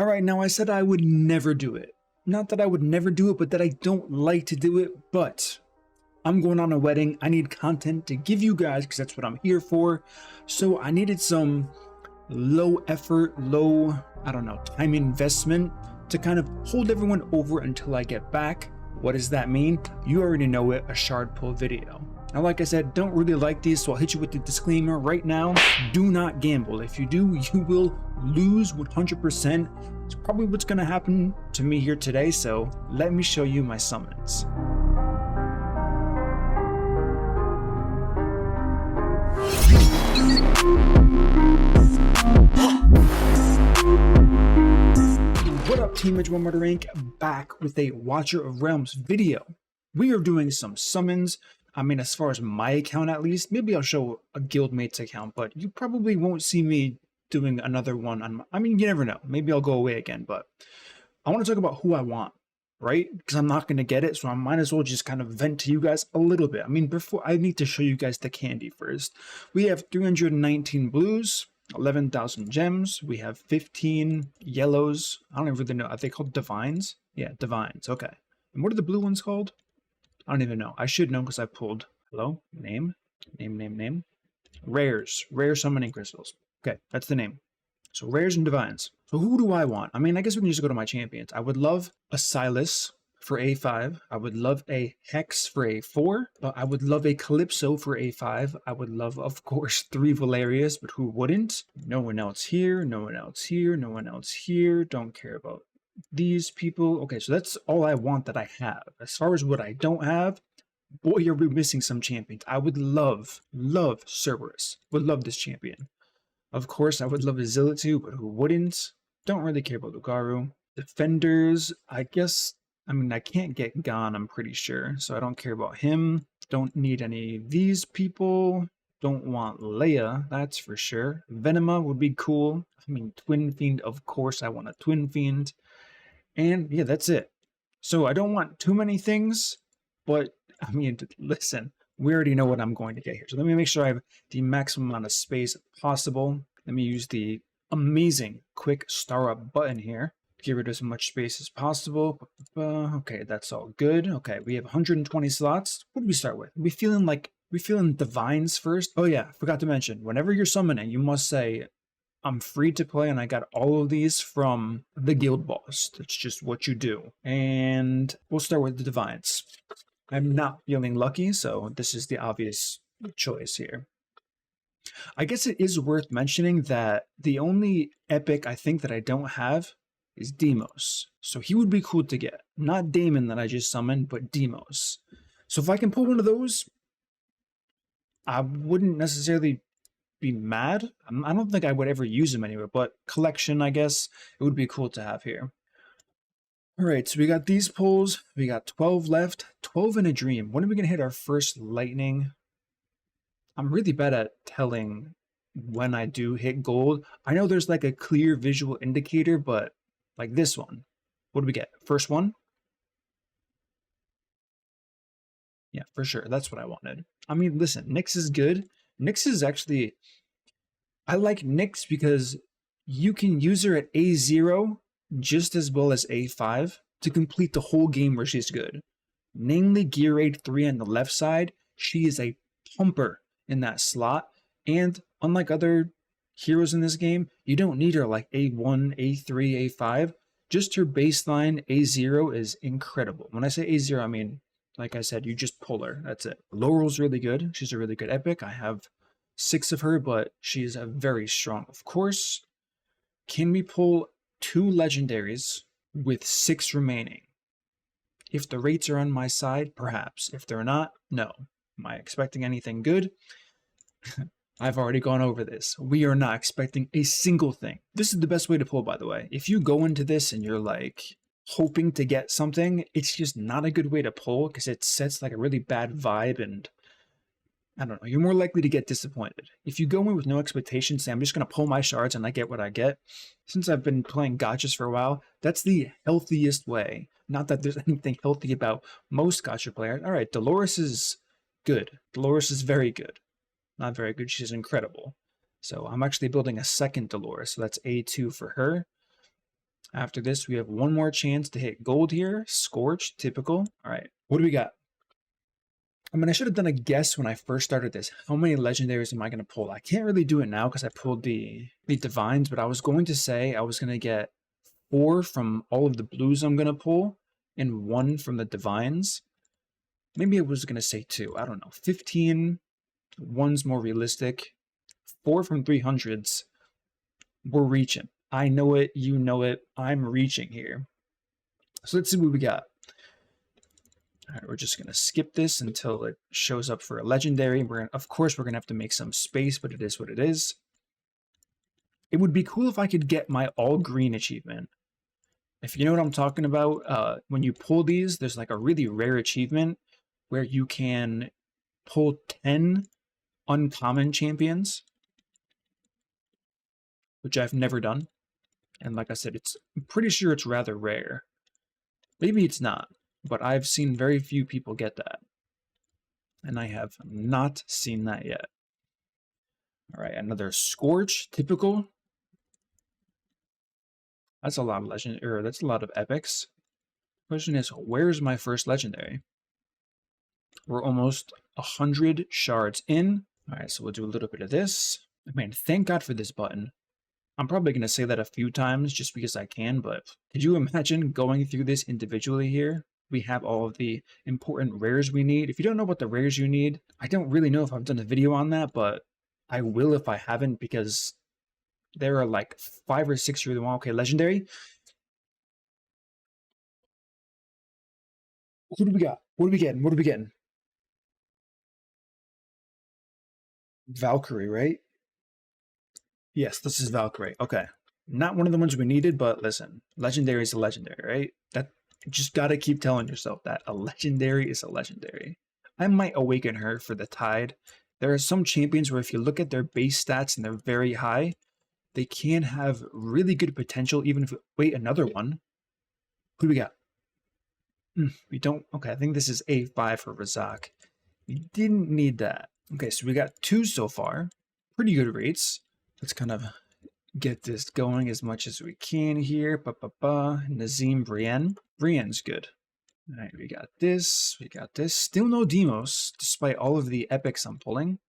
Alright, now I said I would never do it. Not that I would never do it, but that I don't like to do it, but I'm going on a wedding. I need content to give you guys because that's what I'm here for. So I needed some low effort, low, I don't know, time investment to kind of hold everyone over until I get back. What does that mean? You already know it, a shard pull video. Now, like I said, don't really like these, so I'll hit you with the disclaimer right now. Do not gamble. If you do, you will lose 100%. It's probably what's going to happen to me here today, so let me show you my summons. What up, Team Edge1 Murder Inc. Back with a Watcher of Realms video. We are doing some summons. I mean, as far as my account at least, maybe I'll show a guildmate's account, but you probably won't see me doing another one on my, I mean, you never know. Maybe I'll go away again, but I want to talk about who I want, right? Because I'm not going to get it, so I might as well just kind of vent to you guys a little bit. I mean, before I need to show you guys the candy first. We have 319 blues, 11,000 gems. We have 15 yellows. I don't even really know. Are they called divines? Yeah, divines. Okay. And what are the blue ones called? I don't even know. I should know because I pulled. Hello? Name? Name. Rares. Rare summoning crystals. Okay, that's the name. So rares and divines. So who do I want? I mean, I guess we can just go to my champions. I would love a Silas for A5. I would love a Hex for A4. I would love a Calypso for A5. I would love, of course, 3 Valerius, but who wouldn't? No one else here. No one else here. No one else here. Don't care about these people. Okay, so that's all I want that I have. As far as what I don't have, boy, are we missing some champions. I would love Cerberus. Would love this champion. Of course, I would love a Zilitu, but who wouldn't? Don't really care about Lucario. Defenders, I guess, I mean, I can't get Gon, I'm pretty sure, so I don't care about him. Don't need any of these people. Don't want Leia, that's for sure. Venema would be cool. I mean, Twin Fiend, of course, I want a Twin Fiend. And yeah, that's it. So I don't want too many things, but I mean, listen, we already know what I'm going to get here. So let me make sure I have the maximum amount of space possible. Let me use the amazing quick star up button here. Get rid of as much space as possible. Okay, that's all good. Okay, we have 120 slots. What do we start with? We feeling divines first? Oh yeah, forgot to mention, whenever you're summoning, you must say, I'm free to play and I got all of these from the guild boss. That's just what you do. And we'll start with the divines. I'm not feeling lucky, so this is the obvious choice here. I guess it is worth mentioning that the only epic I think that I don't have is Demos. So he would be cool to get. Not Damon that I just summoned, but Demos. So if I can pull one of those, I wouldn't necessarily be mad. I don't think I would ever use him anywhere, but collection, I guess, it would be cool to have here. Alright, so we got these pulls. We got 12 left. 12 in a dream. When are we going to hit our first lightning? I'm really bad at telling when I do hit gold. I know there's like a clear visual indicator, but like this one. What do we get? First one? Yeah, for sure. That's what I wanted. I mean, listen, Nyx is good. Nyx is actually... I like Nyx because you can use her at A0 just as well as A5 to complete the whole game where she's good. Namely, Gear Aid 3 on the left side, she is a pumper in that slot, and unlike other heroes in this game, you don't need her like A1, A3, A5. Just her baseline A0 is incredible. When I say A0, I mean, like I said, you just pull her. That's it. Laurel's really good. She's a really good epic. I have 6 of her, but she's a very strong. Of course, can we pull 2 legendaries with 6 remaining? If the rates are on my side, perhaps. If they're not, no. Am I expecting anything good? I've already gone over this. We are not expecting a single thing. This is the best way to pull, by the way. If you go into this and you're like hoping to get something, it's just not a good way to pull because it sets like a really bad vibe and I don't know, you're more likely to get disappointed. If you go in with no expectations, say I'm just going to pull my shards and I get what I get, since I've been playing gachas for a while, that's the healthiest way. Not that there's anything healthy about most gacha players. All right, Dolores is good. Dolores is very good. Not very good, she's incredible. So I'm actually building a second Dolores, so that's A2 for her. After this, we have one more chance to hit gold here. Scorch, typical. All right, what do we got? I mean, I should have done a guess when I first started this. How many legendaries am I going to pull? I can't really do it now because I pulled the divines, but I was going to say I was going to get 4 from all of the blues I'm going to pull and 1 from the divines. Maybe I was going to say 2. I don't know. 15. 1's more realistic. 4 from 300s. We're reaching. I know it. You know it. I'm reaching here. So let's see what we got. All right, we're just going to skip this until it shows up for a legendary. Of course, we're going to have to make some space, but it is what it is. It would be cool if I could get my all green achievement. If you know what I'm talking about, when you pull these, there's like a really rare achievement where you can pull 10 uncommon champions, which I've never done. And like I said, I'm pretty sure it's rather rare. Maybe it's not, but I've seen very few people get that. And I have not seen that yet. All right, another Scorch, typical. That's a lot of that's a lot of epics. Question is, where's my first legendary? We're almost 100 shards in. All right, so we'll do a little bit of this. Man, thank God for this button. I'm probably going to say that a few times just because I can, but could you imagine going through this individually here? We have all of the important rares we need. If you don't know what the rares you need, I don't really know if I've done a video on that, but I will if I haven't, because there are like 5 or 6 really want. Okay, legendary. Who do we got? What are we getting? What are we getting? Valkyrie, right? Yes, this is Valkyrie. Okay. Not one of the ones we needed, but listen, legendary is a legendary, right? That you just gotta keep telling yourself that a legendary is a legendary. I might awaken her for the tide. There are some champions where if you look at their base stats and they're very high, they can have really good potential even if wait, another one. Who do we got? We don't okay, I think this is A5 for Razak. We didn't need that. Okay, so we got 2 so far. Pretty good rates. Let's kind of get this going as much as we can here. Nazim Brienne. Brienne's good. All right, we got this. We got this. Still no Demos, despite all of the epics I'm pulling.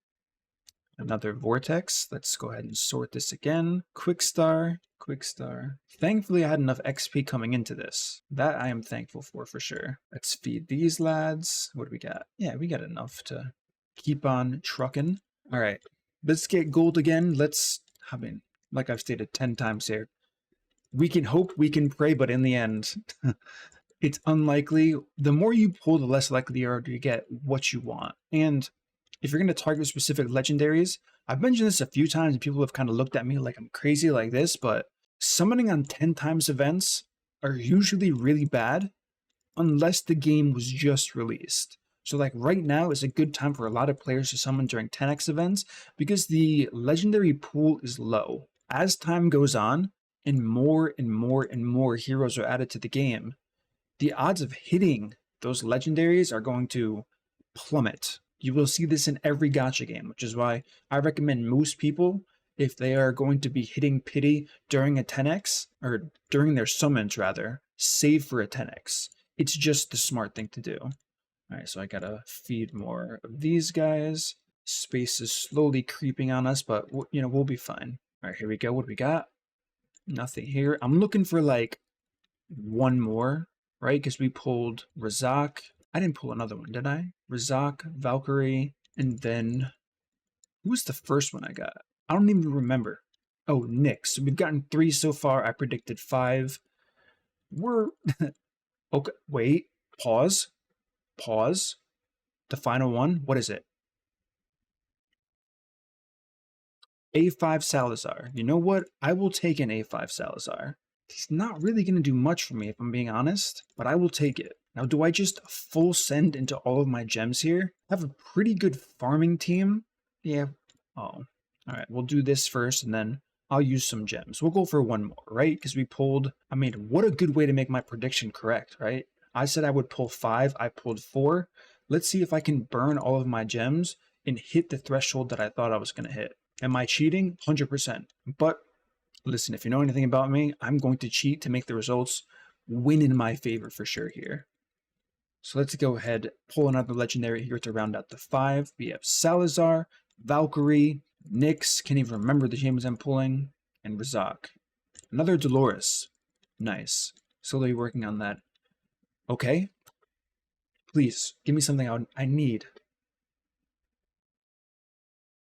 Another vortex. Let's go ahead and sort this again. Quick star. Quick star. Thankfully, I had enough XP coming into this. That I am thankful for sure. Let's feed these lads. What do we got? Yeah, we got enough to keep on trucking. All right, let's get gold again. I mean, like I've stated 10 times here, we can hope, we can pray, but in the end, it's unlikely. The more you pull, the less likely you are to get what you want. And if you're going to target specific legendaries, I've mentioned this a few times and people have kind of looked at me like I'm crazy like this, but summoning on 10 times events are usually really bad unless the game was just released. So like right now is a good time for a lot of players to summon during 10x events because the legendary pool is low. As time goes on and more and more and more heroes are added to the game, the odds of hitting those legendaries are going to plummet. You will see this in every gacha game, which is why I recommend most people, if they are going to be hitting pity during a 10x, or during their summons rather, save for a 10x. It's just the smart thing to do. All right, so I gotta feed more of these guys. Space is slowly creeping on us, but we'll be fine. All right, here we go. What do we got? Nothing here. I'm looking for like one more, right? Because we pulled Razak. I didn't pull another one, did I? Razak, Valkyrie, and then who was the first one I got? I don't even remember. Oh, Nyx. So we've gotten 3 so far. I predicted 5. We're okay. Wait. Pause. Pause. The final one. What is it? A5 Salazar. You know what? I will take an A5 Salazar. He's not really going to do much for me if I'm being honest, but I will take it. Now, do I just full send into all of my gems here? I have a pretty good farming team. Yeah. Oh. All right, we'll do this first, and then I'll use some gems. We'll go for one more, right? Because we pulled, I mean, what a good way to make my prediction correct, right? I said I would pull 5. I pulled 4. Let's see if I can burn all of my gems and hit the threshold that I thought I was going to hit. Am I cheating? 100%. But Listen, if you know anything about me, I'm going to cheat to make the results win in my favor for sure here. So let's go ahead, pull another legendary here to round out the 5. We have Salazar, Valkyrie, Nyx, can't even remember the champions I'm pulling, and Razak. Another Dolores. Nice. Slowly working on that. Okay. Please, give me something I need.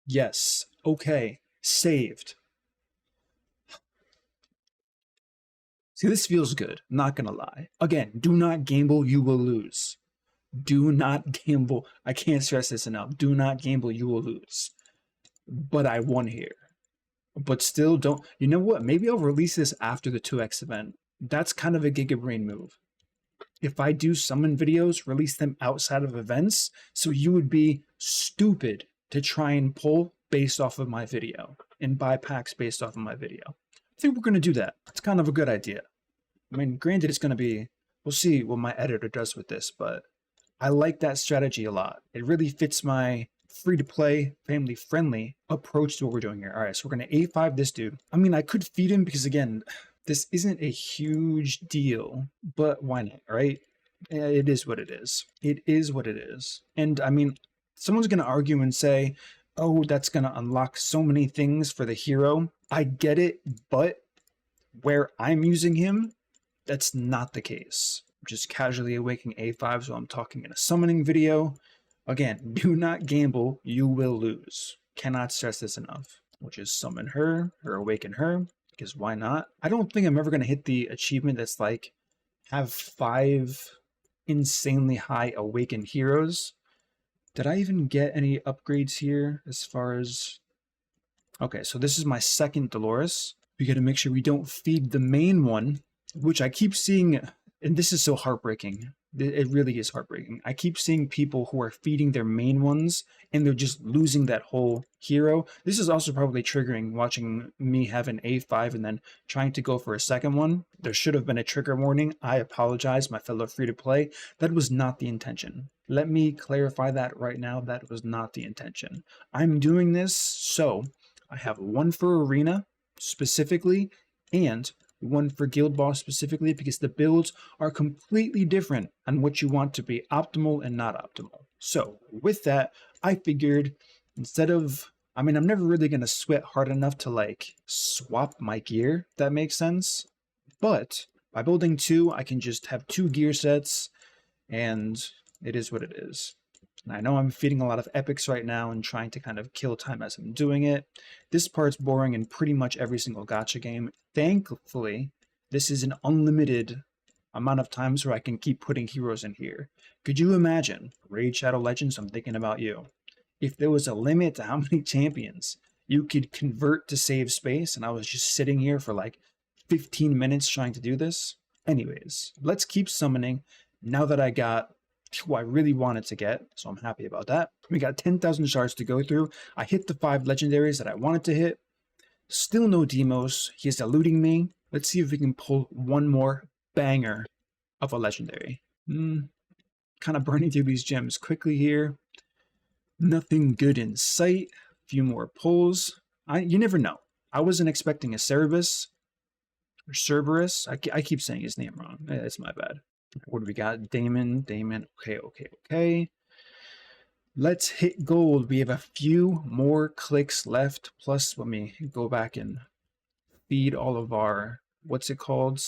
Yes. Okay. Saved. See, this feels good. Not gonna lie. Again, do not gamble, you will lose. Do not gamble. I can't stress this enough. Do not gamble, you will lose. But I won here. But still don't... You know what? Maybe I'll release this after the 2x event. That's kind of a Giga Brain move. If I do summon videos, release them outside of events, so you would be stupid to try and pull based off of my video and buy packs based off of my video. I think we're going to do that. It's kind of a good idea. I mean, granted, it's going to be... We'll see what my editor does with this, but I like that strategy a lot. It really fits my free-to-play, family-friendly approach to what we're doing here. All right, so we're going to A5 this dude. I mean, I could feed him because, again, this isn't a huge deal, but why not, right? It is what it is. It is what it is. And, I mean, someone's going to argue and say, oh, that's going to unlock so many things for the hero. I get it, but where I'm using him, that's not the case. I'm just casually awakening A5, so I'm talking in a summoning video. Again, do not gamble, you will lose. Cannot stress this enough. We'll just summon her, or awaken her, because why not? I don't think I'm ever going to hit the achievement that's like, have 5 insanely high awakened heroes. Did I even get any upgrades here as far as... Okay, so this is my second Dolores. We got to make sure we don't feed the main one, which I keep seeing, and this is so heartbreaking. It really is heartbreaking. I keep seeing people who are feeding their main ones, and they're just losing that whole hero. This is also probably triggering watching me have an A5 and then trying to go for a second one. There should have been a trigger warning. I apologize, my fellow free-to-play. That was not the intention. Let me clarify that right now. That was not the intention. I'm doing this so I have one for Arena specifically, and one for Guild Boss specifically, because the builds are completely different on what you want to be optimal and not optimal. So with that, I figured instead of, I mean, I'm never really going to sweat hard enough to like swap my gear, if that makes sense. But by building 2, I can just have 2 gear sets, and it is what it is. And I know I'm feeding a lot of epics right now and trying to kind of kill time as I'm doing it. This part's boring in pretty much every single gacha game. Thankfully, this is an unlimited amount of times where I can keep putting heroes in here. Could you imagine, Raid Shadow Legends, I'm thinking about you, if there was a limit to how many champions you could convert to save space, and I was just sitting here for like 15 minutes trying to do this? Anyways, let's keep summoning now that I got who I really wanted to get, so I'm happy about that. We got 10,000 shards to go through. I hit the 5 legendaries that I wanted to hit. Still no demos. He is eluding me. Let's see if we can pull one more banger of a legendary. Kind of burning through these gems quickly here. Nothing good in sight. A few more pulls. You never know. I wasn't expecting a Cerberus. Or Cerberus. I keep saying his name wrong. It's my bad. What do we got? Damon. Okay. Let's hit gold. We have a few more clicks left. Plus, let me go back and feed all of our, what's it called?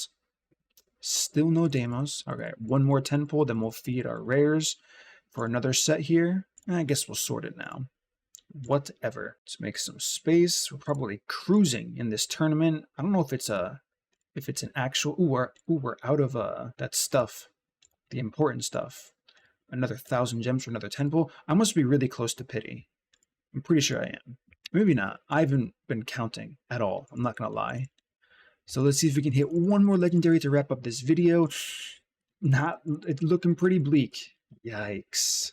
Still no demos. Okay, one more 10 pull, then we'll feed our rares for another set here. I guess we'll sort it now. Whatever. Let's make some space. We're probably cruising in this tournament. I don't know if it's an actual... we're out of that stuff. The important stuff. Another 1,000 gems for another 10 pull. I must be really close to pity. I'm pretty sure I am. Maybe not. I haven't been counting at all. I'm not going to lie. So let's see if we can hit one more legendary to wrap up this video. It's looking pretty bleak. Yikes.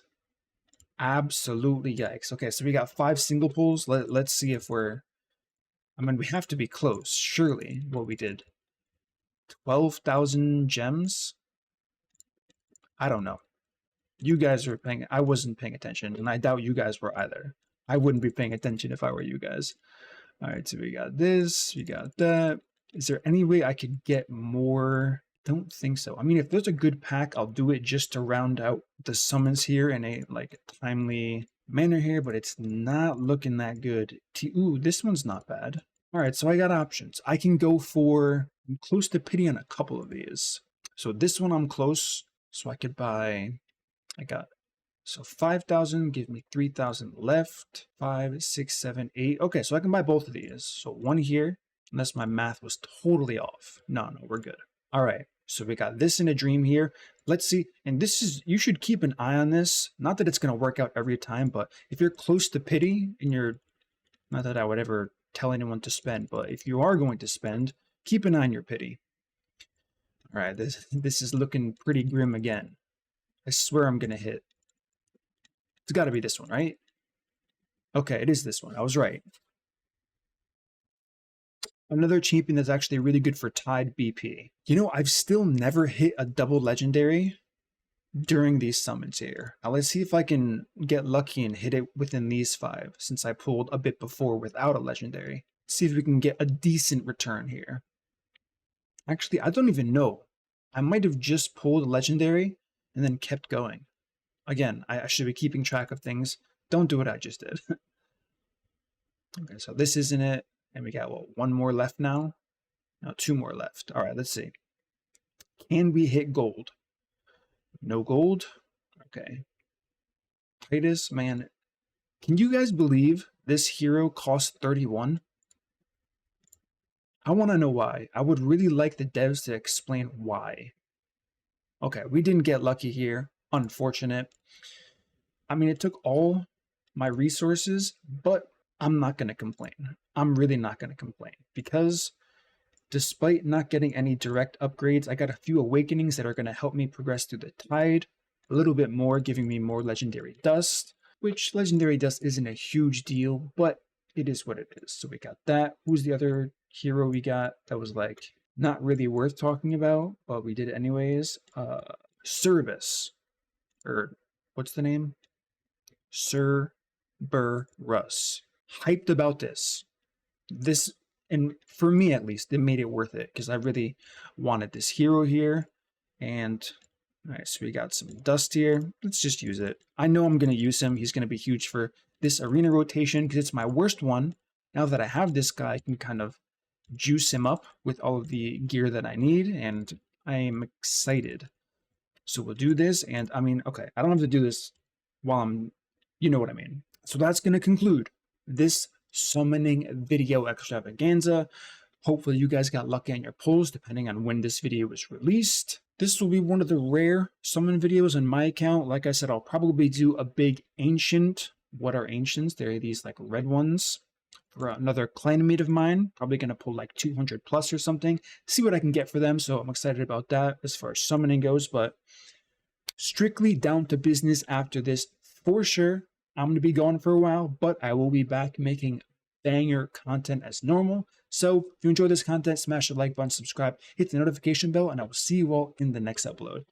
Absolutely yikes. Okay, so we got 5 single pulls. Let's see if we're... I mean, we have to be close, surely, what we did. 12,000 gems? I don't know. You guys were paying... I wasn't paying attention, and I doubt you guys were either. I wouldn't be paying attention if I were you guys. All right, so we got this, we got that. Is there any way I could get more? Don't think so. I mean, if there's a good pack, I'll do it just to round out the summons here in a like timely manner here, but it's not looking that good. Ooh, this one's not bad. All right, so I got options. I can go for, I'm close to pity on a couple of these. So this one I'm close, so I could buy, I got, so 5,000, give me 3,000 left. 5, 6, 7, 8. Okay, so I can buy both of these. So one here, unless my math was totally off. No, we're good. All right, so we got this in a dream here. Let's see, and this is, you should keep an eye on this. Not that it's going to work out every time, but if you're close to pity and you're, not that I would ever tell anyone to spend, but if you are going to spend, keep an eye on your pity. All right, this is looking pretty grim again. I swear I'm going to hit. It's got to be this one, right? Okay, it is this one. I was right. Another champion that's actually really good for tied BP. You know, I've still never hit a double legendary during these summons here. Now let's see if I can get lucky and hit it within these 5, since I pulled a bit before without a legendary. See if we can get a decent return here. Actually, I don't even know. I might have just pulled a legendary and then kept going. Again, I should be keeping track of things. Don't do what I just did. Okay, so this isn't it. And we got, what, 1 more left now? No, 2 more left. All right, let's see. Can we hit gold? No gold? Okay. Titus, man. Can you guys believe this hero costs 31? I want to know why. I would really like the devs to explain why. Okay, we didn't get lucky here. Unfortunate. I mean, it took all my resources, but I'm not going to complain. I'm really not going to complain because despite not getting any direct upgrades, I got a few awakenings that are going to help me progress through the tide a little bit more, giving me more legendary dust, which legendary dust isn't a huge deal, but it is what it is. So we got that. Who's the other hero we got that was like not really worth talking about, but we did it anyways? Service, or what's the name? Cerberus. Hyped about this. And for me at least, it made it worth it because I really wanted this hero here. And all right, so we got some dust here. Let's just use it. I know I'm going to use him. He's going to be huge for this arena rotation because it's my worst one. Now that I have this guy, I can kind of juice him up with all of the gear that I need, and I am excited. So we'll do this, and I mean, okay, I don't have to do this while I'm, you know what I mean. So that's going to conclude this summoning video extravaganza. Hopefully you guys got lucky on your pulls depending on when this video was released. This will be one of the rare summon videos on my account. Like I said, I'll probably do a big ancient. What are ancients? They're these like red ones for another clanmate of mine. Probably going to pull like 200 plus or something. See what I can get for them. So I'm excited about that as far as summoning goes, but strictly down to business after this for sure. I'm going to be gone for a while, but I will be back making banger content as normal. So if you enjoy this content, smash the like button, subscribe, hit the notification bell, and I will see you all in the next upload.